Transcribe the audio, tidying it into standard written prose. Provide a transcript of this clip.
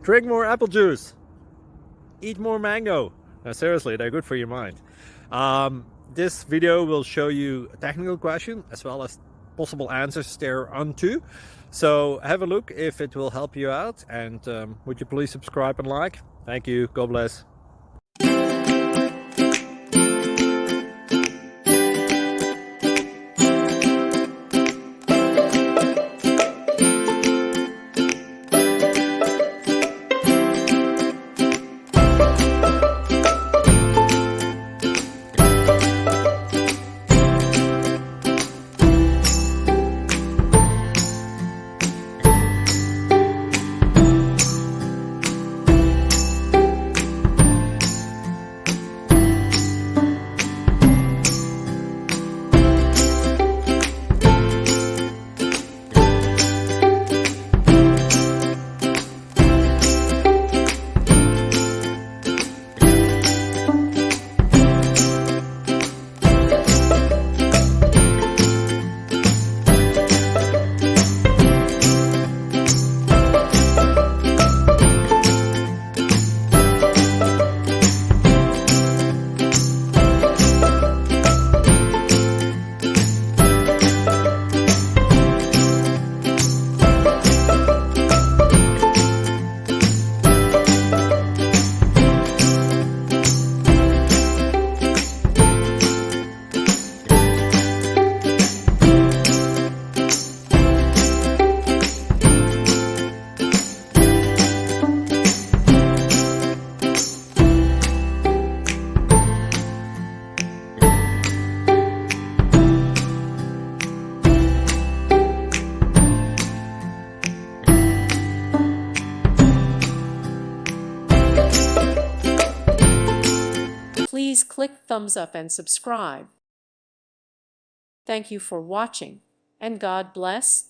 Drink more apple juice. Eat more mango. No, seriously, they're good for your mind. This video will show you a technical question as well as possible answers thereunto. So have a look if it will help you out, and would you please subscribe and like? Thank you. God bless. Please click thumbs up and subscribe. Thank you for watching, and God bless.